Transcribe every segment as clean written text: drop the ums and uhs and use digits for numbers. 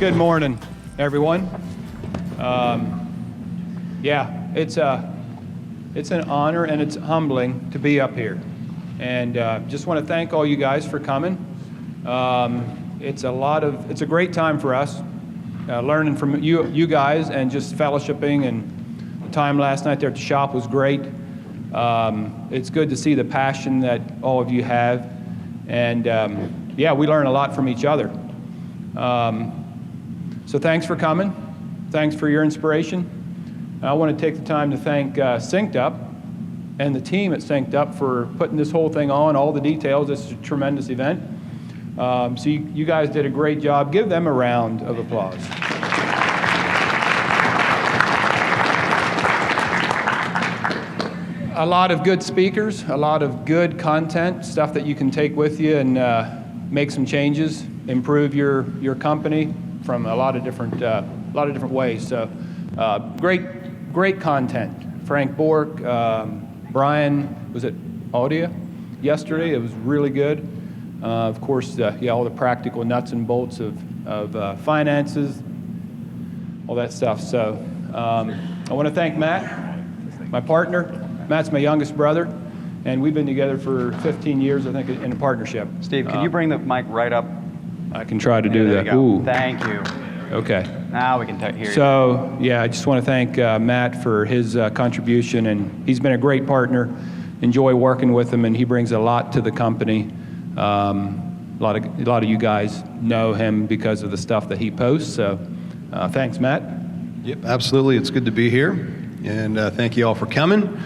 Good morning, everyone. Yeah, it's an honor and it's humbling to be up here. And just want to thank all you guys for coming. It's a great time for us, learning from you guys and just fellowshipping, and the time last night there at the shop was great. It's good to see the passion that all of you have, and yeah, we learn a lot from each other. So thanks for coming. Thanks for your inspiration. I want to take the time to thank SynkedUP and the team at SynkedUP for putting this whole thing on, all the details. It's a tremendous event. So you guys did a great job. Give them a round of applause. A lot of good speakers, a lot of good content, stuff that you can take with you and make some changes, improve your company from a lot of different ways. So great content. Frank Bork, Brian, was it Audia yesterday? It was really good. Of course, yeah, all the practical nuts and bolts of finances, all that stuff. So I want to thank Matt, my partner. Matt's my youngest brother, and we've been together for 15 years, I think, in a partnership. Steve, can you bring the mic right up? I can try to do that. Ooh. Thank you. Okay. Now we can hear you. So, yeah, I just want to thank Matt for his contribution, and he's been a great partner. Enjoy working with him, and he brings a lot to the company. A lot of you guys know him because of the stuff that he posts. So, thanks, Matt. Yep, absolutely. It's good to be here, and thank you all for coming.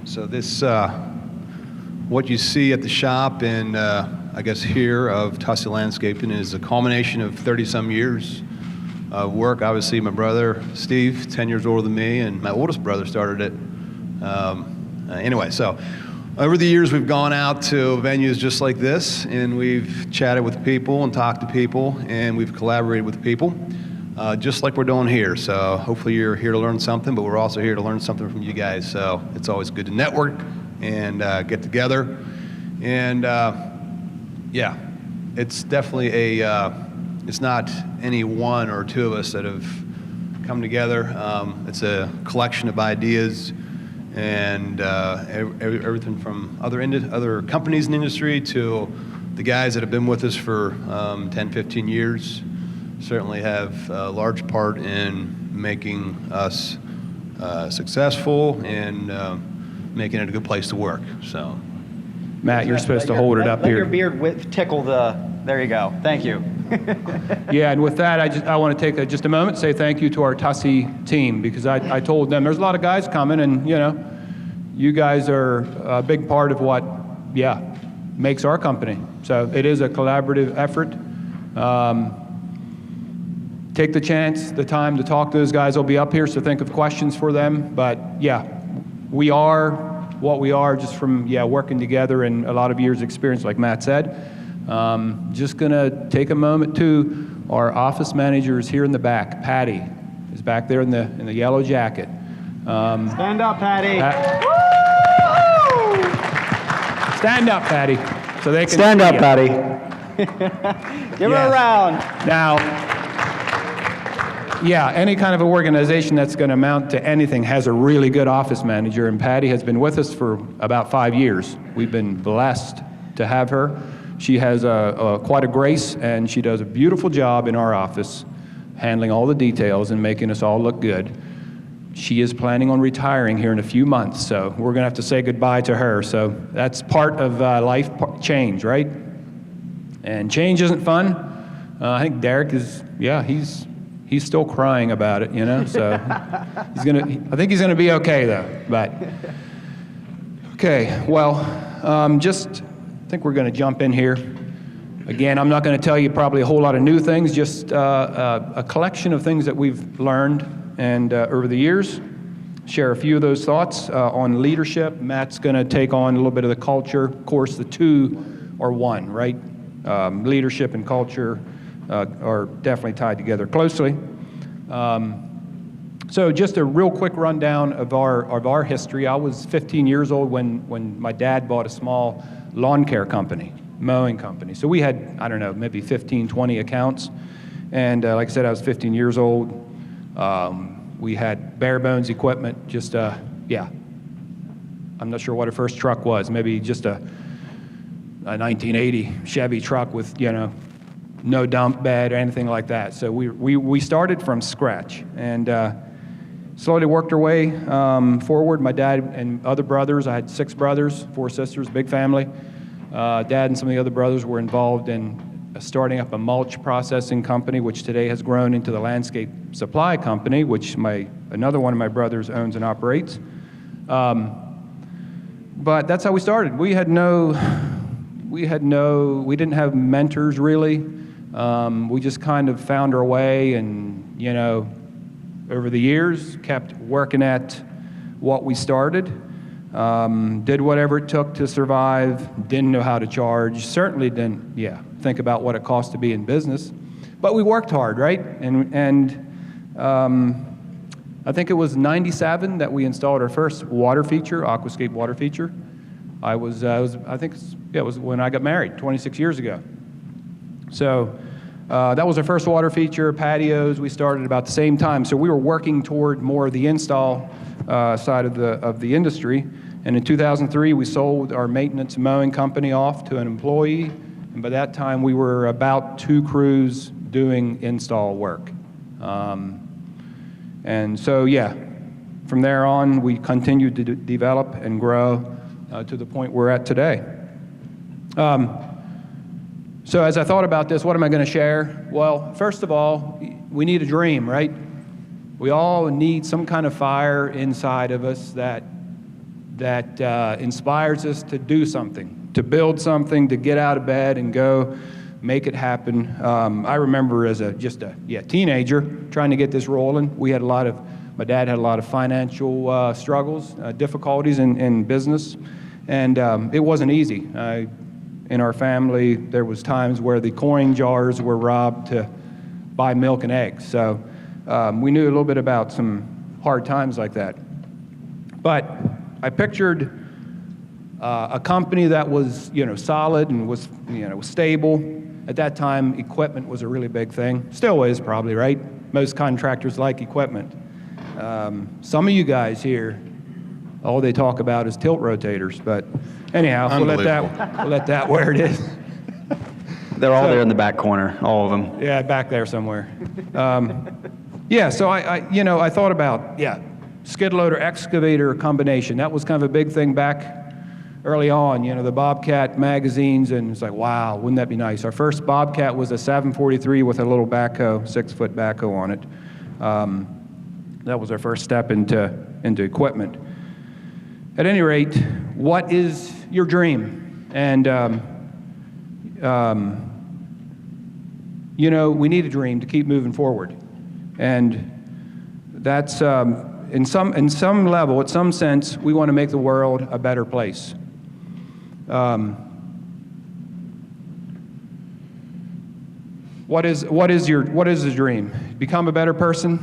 So this, what you see at the shop and I guess here of Tussey Landscaping is a culmination of 30-some years of work. Obviously, my brother, Steve, 10 years older than me, and my oldest brother started it. Anyway, so over the years, we've gone out to venues just like this, and we've chatted with people and talked to people, and we've collaborated with people, just like we're doing here. So hopefully you're here to learn something, but we're also here to learn something from you guys. So it's always good to network and get together. And yeah, it's definitely it's not any one or two of us that have come together. It's a collection of ideas and everything from other companies in the industry to the guys that have been with us for 10, 15 years. Certainly have a large part in making us successful and making it a good place to work. So. Matt, you're supposed to hold it up here. Let your beard tickle there you go. Thank you. Yeah, and with that, I want to take just a moment to say thank you to our Tussey team, because I told them there's a lot of guys coming, and you guys are a big part of what, makes our company. So it is a collaborative effort. Take the time to talk to those guys. They'll be up here, so think of questions for them. But yeah, we are what we are just from working together and a lot of years experience, like Matt said. Just gonna take a moment to our office manager is here in the back. Patty is back there in the yellow jacket. Stand up, Patty. Stand up, Patty, so they can stand up, you. Patty. Give her a round. Now. Yeah, any kind of organization that's going to amount to anything has a really good office manager, and Patty has been with us for about 5 years. We've been blessed to have her. She has quite a grace, and she does a beautiful job in our office, handling all the details and making us all look good. She is planning on retiring here in a few months, so we're going to have to say goodbye to her. So that's part of life change, right? And change isn't fun. I think Derek is, he's still crying about it, so I think he's gonna be okay though, but. Okay, well, I think we're gonna jump in here. Again, I'm not gonna tell you probably a whole lot of new things, just a collection of things that we've learned and over the years. Share a few of those thoughts on leadership. Matt's gonna take on a little bit of the culture. Of course, the two are one, right? Leadership and culture are definitely tied together closely. So just a real quick rundown of our history. I was 15 years old when my dad bought a small lawn care company. mowing company. So we had, I don't know, maybe 15, 20 accounts. And like I said, I was 15 years old. We had bare bones equipment, just, yeah. I'm not sure what our first truck was, maybe just a 1980 Chevy truck with, no dump bed or anything like that. So we started from scratch and slowly worked our way forward. My dad and other brothers, I had 6 brothers, 4 sisters, big family. Dad and some of the other brothers were involved in starting up a mulch processing company, which today has grown into the landscape supply company, which another one of my brothers owns and operates. But that's how we started. We didn't have mentors really. We just kind of found our way and, over the years, kept working at what we started. Did whatever it took to survive, didn't know how to charge, certainly didn't, think about what it cost to be in business. But we worked hard, right? And I think it was 97 that we installed our first water feature, aquascape water feature. I think it was when I got married 26 years ago. So that was our first water feature. Patios, we started about the same time. So we were working toward more of the install side of the industry. And in 2003, we sold our maintenance and mowing company off to an employee. And by that time, we were about 2 crews doing install work. And so, from there on, we continued to develop and grow to the point we're at today. So as I thought about this, what am I going to share? Well, first of all, we need a dream, right? We all need some kind of fire inside of us that inspires us to do something, to build something, to get out of bed and go make it happen. I remember as a teenager trying to get this rolling. My dad had a lot of financial struggles, difficulties in business, and it wasn't easy. In our family, there was times where the coin jars were robbed to buy milk and eggs. So we knew a little bit about some hard times like that. But I pictured a company that was, solid and was stable. At that time, equipment was a really big thing. Still is, probably, right? Most contractors like equipment. Some of you guys here, all they talk about is tilt rotators. But anyhow, we'll let that where it is. They're all there in the back corner, all of them. Yeah, back there somewhere. So I thought about, skid loader excavator combination. That was kind of a big thing back early on, the Bobcat magazines, and it's like, wow, wouldn't that be nice? Our first Bobcat was a 743 with a little backhoe, 6-foot backhoe on it. That was our first step into equipment. At any rate, what is your dream? And, we need a dream to keep moving forward. And that's, in some level, at some sense, we want to make the world a better place. What is the dream? Become a better person,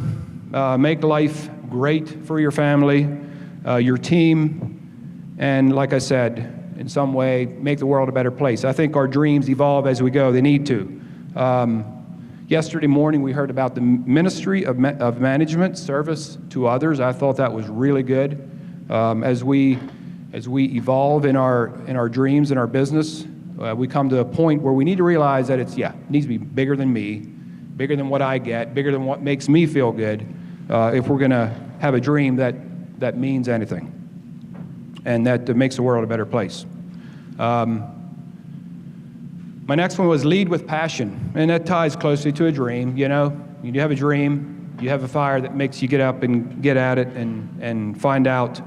make life great for your family, your team, and like I said, in some way, make the world a better place. I think our dreams evolve as we go. They need to. Yesterday morning, we heard about the ministry of management, service to others. I thought that was really good. As we evolve in our dreams and our business, we come to a point where we need to realize that it needs to be bigger than me, bigger than what I get, bigger than what makes me feel good, if we're going to have a dream that means anything and that makes the world a better place. My next one was lead with passion, and that ties closely to a dream. You have a dream, you have a fire that makes you get up and get at it and find out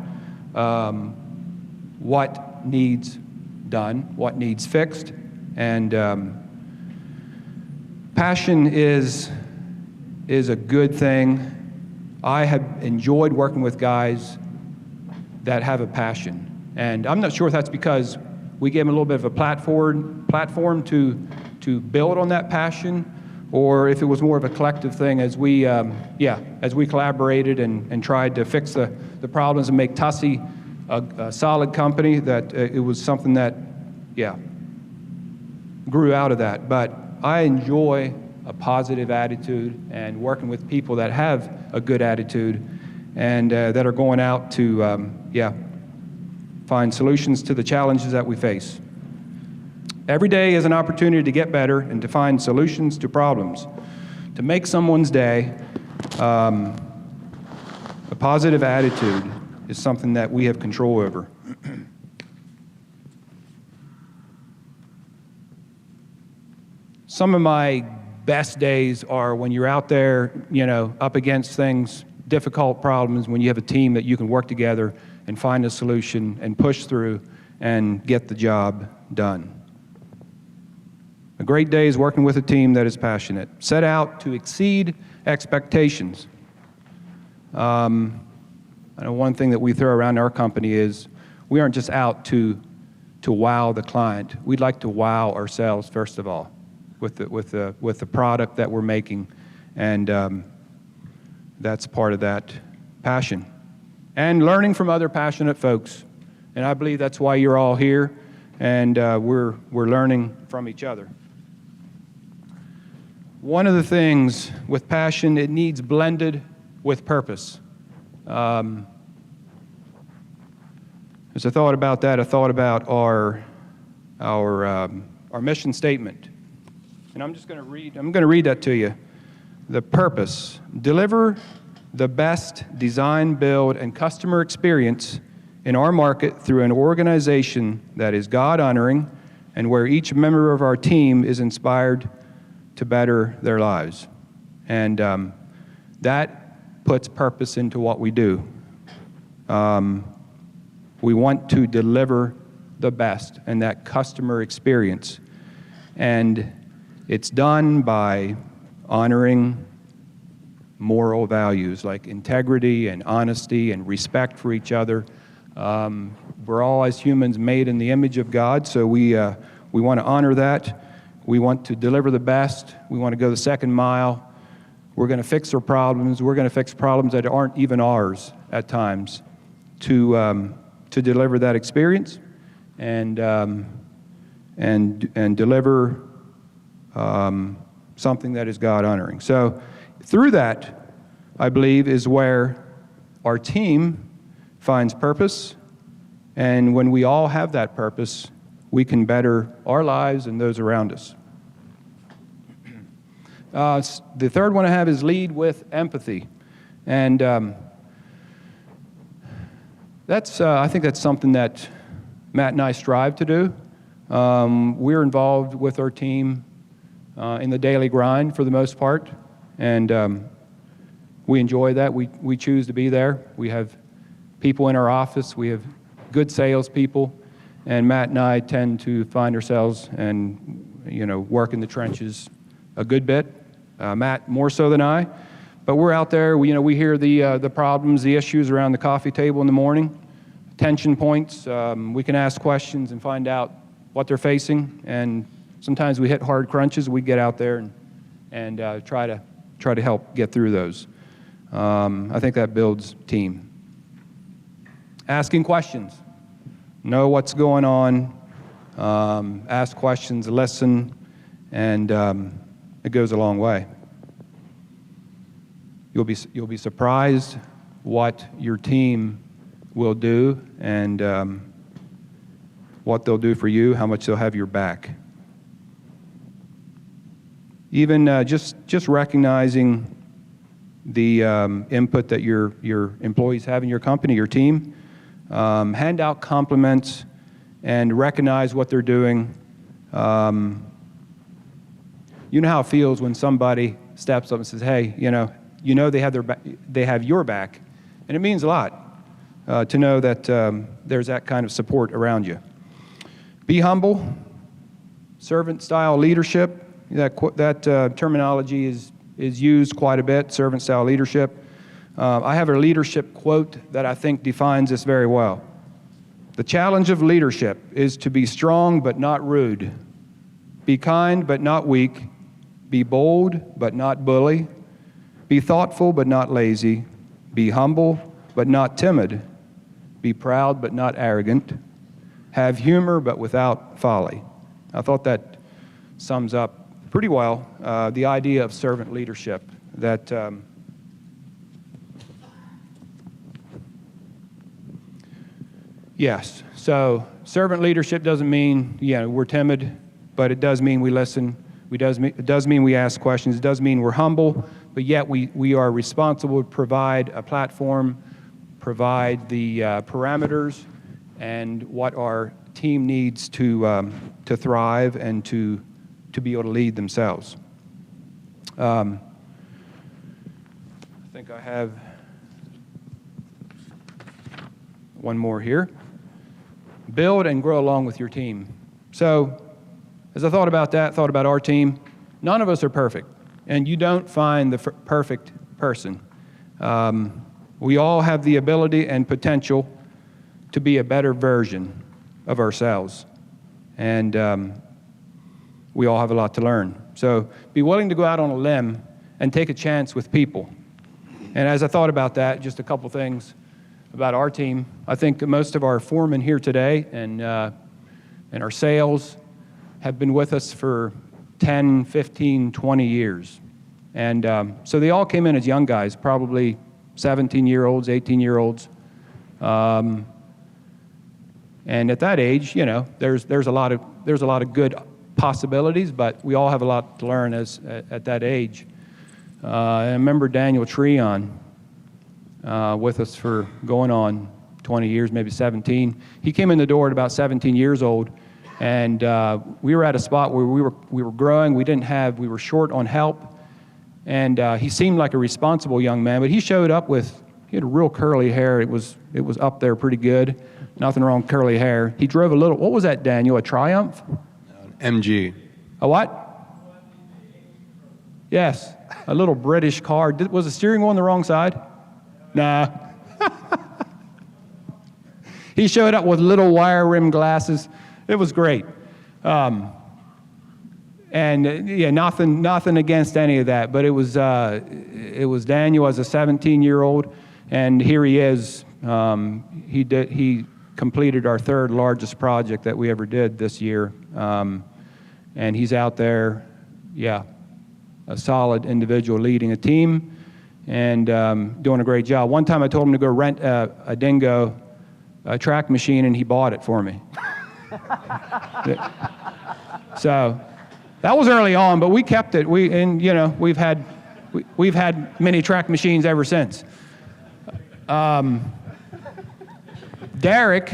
what needs done, what needs fixed, and passion is a good thing. I have enjoyed working with guys that have a passion, and I'm not sure if that's because we gave them a little bit of a platform to build on that passion, or if it was more of a collective thing as we collaborated and tried to fix the problems and make Tussey a solid company, that it was something that, grew out of that. But I enjoy a positive attitude and working with people that have a good attitude and that are going out to, find solutions to the challenges that we face. Every day is an opportunity to get better and to find solutions to problems. To make someone's day, a positive attitude is something that we have control over. Some of my best days are when you're out there, up against things, difficult problems, when you have a team that you can work together and find a solution and push through and get the job done. A great day is working with a team that is passionate. Set out to exceed expectations. I know one thing that we throw around our company is we aren't just out to wow the client. We'd like to wow ourselves first of all with the product that we're making, and that's part of that passion. And learning from other passionate folks, and I believe that's why you're all here, and we're learning from each other. One of the things with passion, it needs blended with purpose. As I thought about that, I thought about our mission statement, and I'm going to read that to you. The purpose: deliver the best design, build, and customer experience in our market through an organization that is God-honoring and where each member of our team is inspired to better their lives. And that puts purpose into what we do. We want to deliver the best and that customer experience. And it's done by honoring moral values like integrity and honesty and respect for each other. We're all, as humans, made in the image of God, so we want to honor that. We want to deliver the best. We want to go the second mile. We're going to fix our problems. We're going to fix problems that aren't even ours at times to deliver that experience and deliver something that is God-honoring. So through that, I believe, is where our team finds purpose, and when we all have that purpose, we can better our lives and those around us. The third one I have is lead with empathy, and I think that's something that Matt and I strive to do. We're involved with our team in the daily grind for the most part, and we enjoy that. We choose to be there. We have people in our office. We have good salespeople, and Matt and I tend to find ourselves and work in the trenches a good bit. Matt more so than I, but we're out there. We hear the problems, the issues around the coffee table in the morning, tension points. We can ask questions and find out what they're facing, and sometimes we hit hard crunches. We get out there and try to help get through those. I think that builds team. Asking questions. Know what's going on. Ask questions, listen, and it goes a long way. You'll be surprised what your team will do and what they'll do for you, how much they'll have your back. Even just recognizing the input that your employees have in your company, your team. Hand out compliments and recognize what they're doing. You know how it feels when somebody steps up and says, "Hey, they have your back," and it means a lot to know that there's that kind of support around you. Be humble. Servant-style leadership. That terminology is used quite a bit. Servant-style leadership. I have a leadership quote that I think defines this very well. The challenge of leadership is to be strong but not rude, be kind but not weak, be bold but not bully, be thoughtful but not lazy, be humble but not timid, be proud but not arrogant, have humor but without folly. I thought that sums up pretty well the idea of servant leadership that yes, so servant leadership doesn't mean, we're timid, but it does mean we listen. It does mean we ask questions. It does mean we're humble, but yet we are responsible to provide a platform, provide the parameters, and what our team needs to thrive and to be able to lead themselves. I think I have one more here. Build and grow along with your team. So as I thought about that, thought about our team, none of us are perfect, and you don't find the perfect person. We all have the ability and potential to be a better version of ourselves, and we all have a lot to learn. So be willing to go out on a limb and take a chance with people. And as I thought about that, just a couple things about our team. I think that most of our foremen here today and our sales have been with us for 10, 15, 20 years. And so they all came in as young guys, probably 17-year-olds, 18-year-olds. And at that age, there's a lot of good possibilities, but we all have a lot to learn at that age. I remember Daniel Treon with us for going on 20 years, maybe 17. He came in the door at about 17 years old, and we were at a spot where we were growing. We were short on help, and he seemed like a responsible young man. But he showed up he had real curly hair. It was up there pretty good. Nothing wrong with curly hair. He drove a little. What was that, Daniel? A Triumph? MG. A what? Yes, a little British car. Was the steering wheel on the wrong side? Nah. He showed up with little wire rim glasses. It was great. And nothing against any of that, but it was Daniel as a 17-year-old, and here he is. He completed our third largest project that we ever did this year, and he's out there, a solid individual leading a team and doing a great job. One time I told him to go rent a Dingo track machine, and he bought it for me. So that was early on, but we kept it. We've had many track machines ever since. Derek,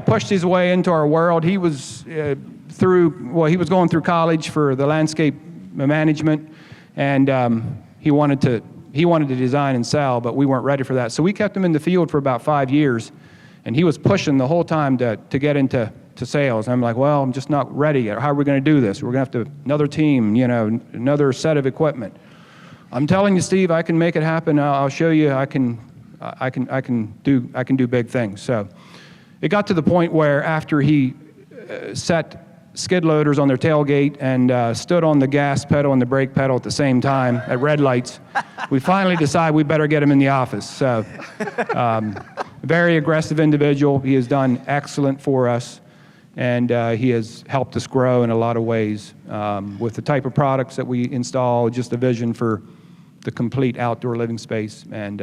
pushed his way into our world. He was he was going through college for the landscape management, and he wanted to design and sell, but we weren't ready for that. So we kept him in the field for about 5 years, and he was pushing the whole time to get into sales. I'm like, well, I'm just not ready yet. How are we going to do this? We're going to have another team, another set of equipment. I'm telling you, Steve, I can make it happen. I'll show you. I can do big things. So it got to the point where after he set skid loaders on their tailgate and stood on the gas pedal and the brake pedal at the same time at red lights, we finally decided we better get him in the office. So very aggressive individual. He has done excellent for us, and he has helped us grow in a lot of ways with the type of products that we install, just a vision for the complete outdoor living space. And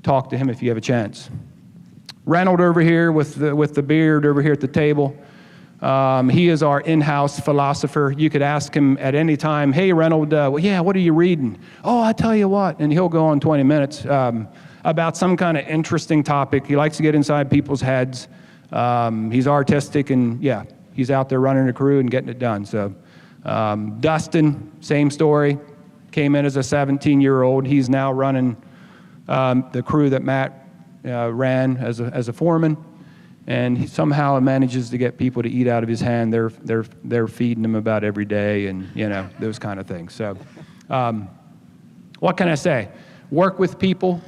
talk to him if you have a chance. Reynold over here with the beard over here at the table. He is our in-house philosopher. You could ask him at any time, hey, Reynold, what are you reading? Oh, I tell you what. And he'll go on 20 minutes about some kind of interesting topic. He likes to get inside people's heads. He's artistic, and he's out there running a crew and getting it done. So Dustin, same story. Came in as a 17-year-old. He's now running the crew that Matt ran as a foreman, and he somehow manages to get people to eat out of his hand. They're feeding him about every day, and those kind of things. So, what can I say? Work with people,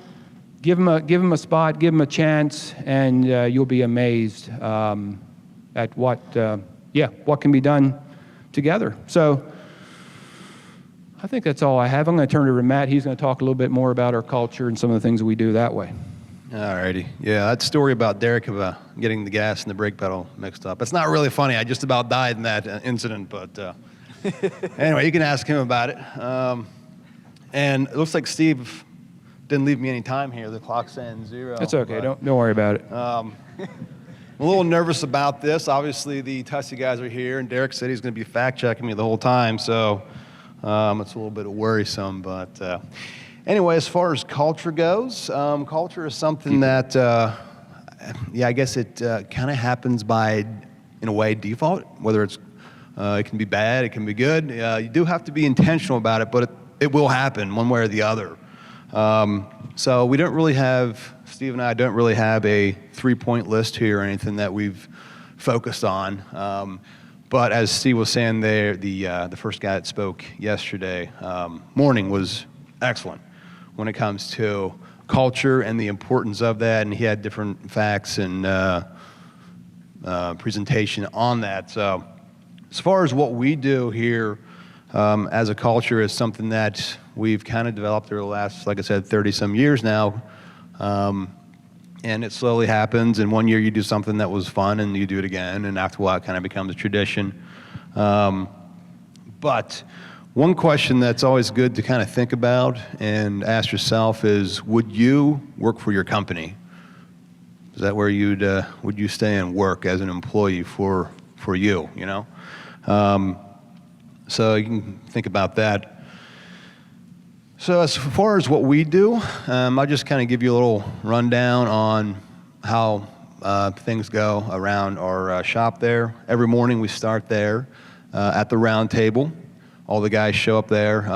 give them a spot, give them a chance, and you'll be amazed at what can be done together. So, I think that's all I have. I'm going to turn it over to Matt. He's going to talk a little bit more about our culture and some of the things that we do that way. All righty. Yeah, that story about Derek getting the gas and the brake pedal mixed up. It's not really funny. I just about died in that incident, but anyway, you can ask him about it. And it looks like Steve didn't leave me any time here. The clock's saying 0. It's okay. Don't worry about it. I'm a little nervous about this. Obviously, the Tussey guys are here, and Derek said he's going to be fact-checking me the whole time, so it's a little bit worrisome. But anyway, as far as culture goes, culture is something that, I guess it kind of happens by, in a way, default, whether it can be bad, it can be good. You do have to be intentional about it, but it will happen one way or the other. So we don't really have, Steve and I don't really have a 3-point list here or anything that we've focused on. But as Steve was saying there, the first guy that spoke yesterday morning was excellent when it comes to culture and the importance of that, and he had different facts and presentation on that. So as far as what we do here as a culture is something that we've kind of developed over the last, like I said, 30-some years now. And it slowly happens, and one year you do something that was fun and you do it again, and after a while it kind of becomes a tradition. But one question that's always good to kind of think about and ask yourself is, would you work for your company? Is that where would you stay and work as an employee for you, you know? So you can think about that. So as far as what we do, I'll just kind of give you a little rundown on how things go around our shop there. Every morning we start there at the round table. All the guys show up there,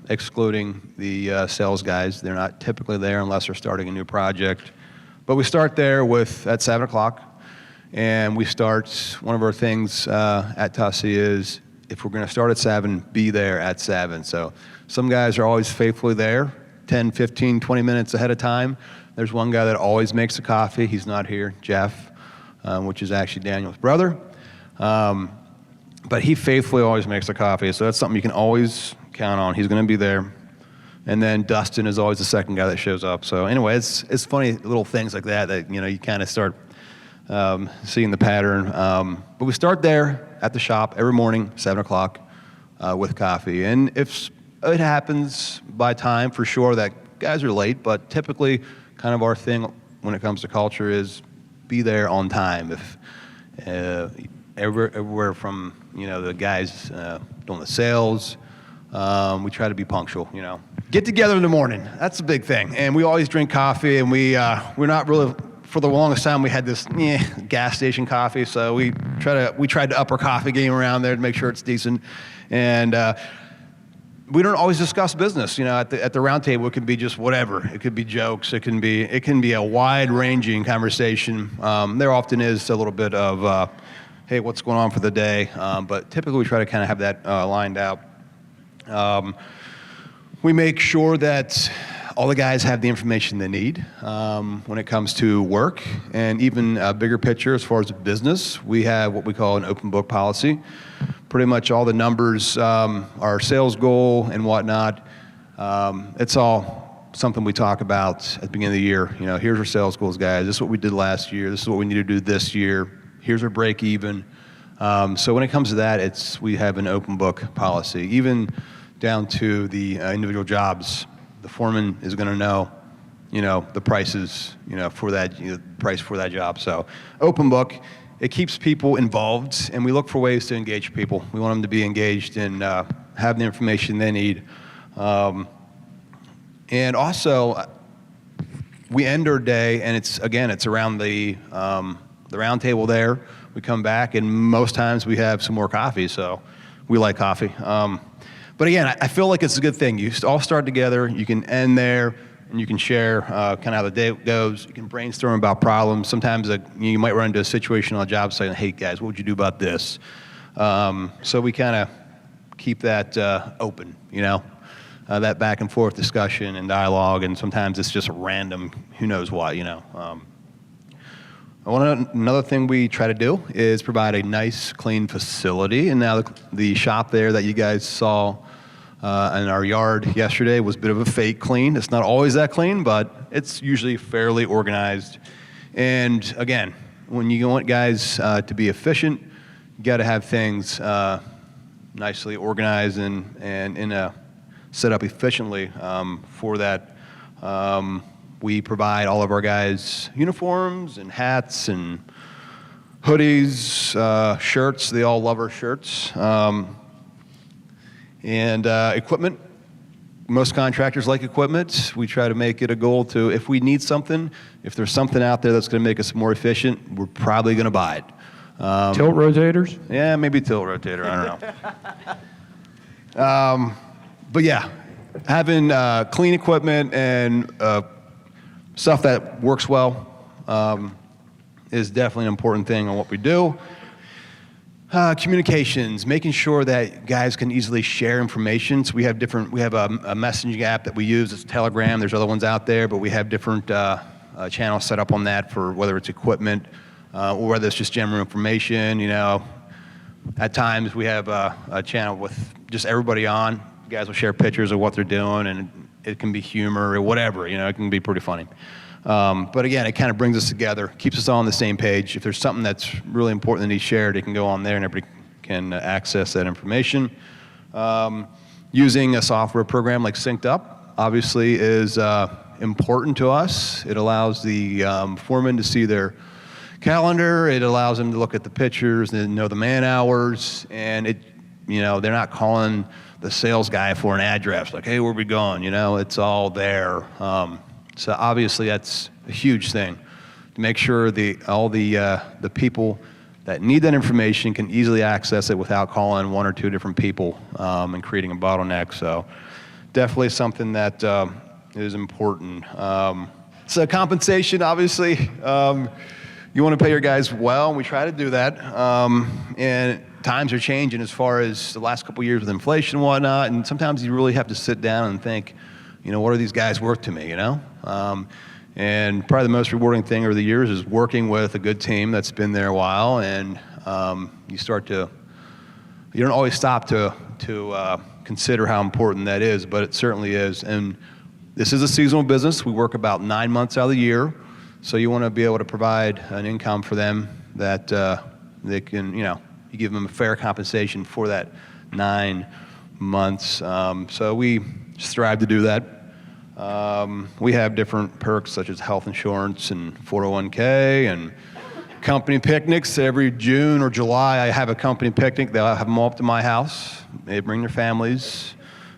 excluding the sales guys. They're not typically there unless they're starting a new project. But we start there at 7 o'clock, and we start, one of our things at Tussey is, if we're going to start at 7, be there at 7. So some guys are always faithfully there, 10, 15, 20 minutes ahead of time. There's one guy that always makes the coffee. He's not here, Jeff, which is actually Daniel's brother. But he faithfully always makes the coffee, so that's something you can always count on. He's going to be there. And then Dustin is always the second guy that shows up. So anyway, it's funny little things like that you kind of start seeing the pattern. But we start there at the shop every morning, 7 o'clock, with coffee. And if it happens by time, for sure, that guys are late, but typically kind of our thing when it comes to culture is be there on time. If everywhere from, the guys doing the sales, we try to be punctual, Get together in the morning. That's a big thing. And we always drink coffee, and we're not really, for the longest time, we had this gas station coffee, so we tried to up our coffee game around there to make sure it's decent. And we don't always discuss business. At the round table, it can be just whatever. It could be jokes. It can be a wide-ranging conversation. There often is a little bit of, hey, what's going on for the day? But typically, we try to kind of have that lined out. We make sure that all the guys have the information they need when it comes to work, and even a bigger picture as far as business. We have what we call an open book policy. Pretty much all the numbers, our sales goal and whatnot, it's all something we talk about at the beginning of the year. Here's our sales goals, guys. This is what we did last year. This is what we need to do this year. Here's our break even. So when it comes to that, we have an open book policy, even down to the individual jobs. The foreman is going to know, the prices, for that, price for that job. So open book, it keeps people involved, and we look for ways to engage people. We want them to be engaged and have the information they need. And also, we end our day, and it's around the round table there. We come back, and most times we have some more coffee, so we like coffee. But again, I feel like it's a good thing. You all start together, you can end there, and you can share kind of how the day goes. You can brainstorm about problems. Sometimes you might run into a situation on a job site and, hey, guys, what would you do about this? So we kind of keep that open, that back and forth discussion and dialogue, and sometimes it's just random, who knows what, Another thing we try to do is provide a nice, clean facility. And now the shop there that you guys saw And our yard yesterday was a bit of a fake clean. It's not always that clean, but it's usually fairly organized. And again, when you want guys to be efficient, you got to have things nicely organized and set up efficiently for that. We provide all of our guys uniforms and hats and hoodies, shirts. They all love our shirts. And equipment. Most contractors like equipment. We try to make it a goal to, if we need something, if there's something out there that's going to make us more efficient, we're probably going to buy it. Tilt rotators? Yeah, maybe tilt rotator. I don't know. But yeah, having clean equipment and stuff that works well is definitely an important thing on what we do. Communications, making sure that guys can easily share information. So we have a messaging app that we use. It's Telegram. There's other ones out there, but we have different channels set up on that for whether it's equipment or whether it's just general information. You know, at times we have a channel with just everybody on. You guys will share pictures of what they're doing, and it can be humor or whatever. You know, it can be pretty funny. But again, it kind of brings us together, keeps us all on the same page. If there's something that's really important that needs shared, it can go on there and everybody can access that information. Using a software program like SynkedUP obviously is important to us. It allows the foreman to see their calendar. It allows them to look at the pictures and know the man hours. And they're not calling the sales guy for an address like, hey, where we going? It's all there. So obviously that's a huge thing to make sure all the people that need that information can easily access it without calling one or two different people and creating a bottleneck. So definitely something that is important. So compensation, obviously, you want to pay your guys well, and we try to do that. And times are changing as far as the last couple of years with inflation and whatnot, and sometimes you really have to sit down and think, what are these guys worth to me, And probably the most rewarding thing over the years is working with a good team that's been there a while, and you don't always stop to consider how important that is, but it certainly is. And this is a seasonal business. We work about 9 months out of the year, so you want to be able to provide an income for them that they can, you give them a fair compensation for that 9 months. So we strive to do that. We have different perks such as health insurance and 401k and company picnics. Every June or July I have a company picnic. They'll have them all up to my house. They bring their families.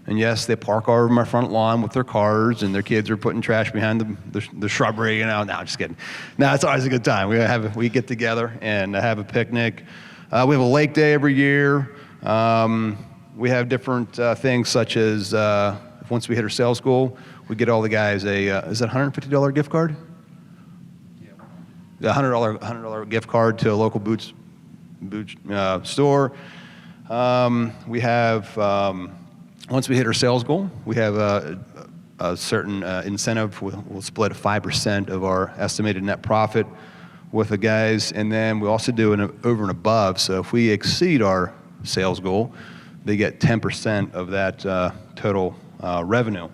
And yes, they park over my front lawn with their cars, and their kids are putting trash behind the shrubbery. No, just kidding. No, it's always a good time. We get together and have a picnic. We have a lake day every year. We have different things such as once we hit our sales goal, we get all the guys is that $150 gift card? Yeah. $100 gift card to a local boot store. We have, once we hit our sales goal, we have a certain incentive. We'll split 5% of our estimated net profit with the guys, and then we also do an over and above. So if we exceed our sales goal, they get 10% of that total revenue.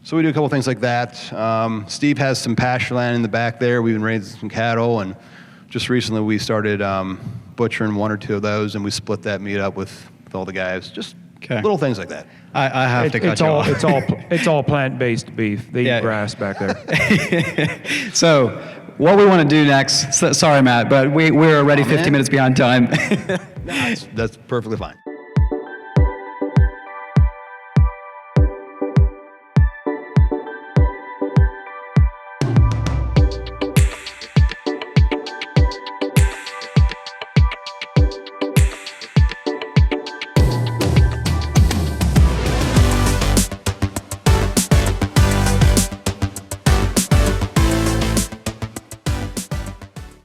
So we do a couple things like that. Steve has some pasture land in the back there. We've been raising some cattle, and just recently we started butchering 1 or 2 of those, and we split that meat up with all the guys. Just little things like that. I have to cut you off. It's all plant-based beef. They eat grass back there. So what we want to do next, sorry, Matt, but we're already 15 minutes behind time. That's perfectly fine.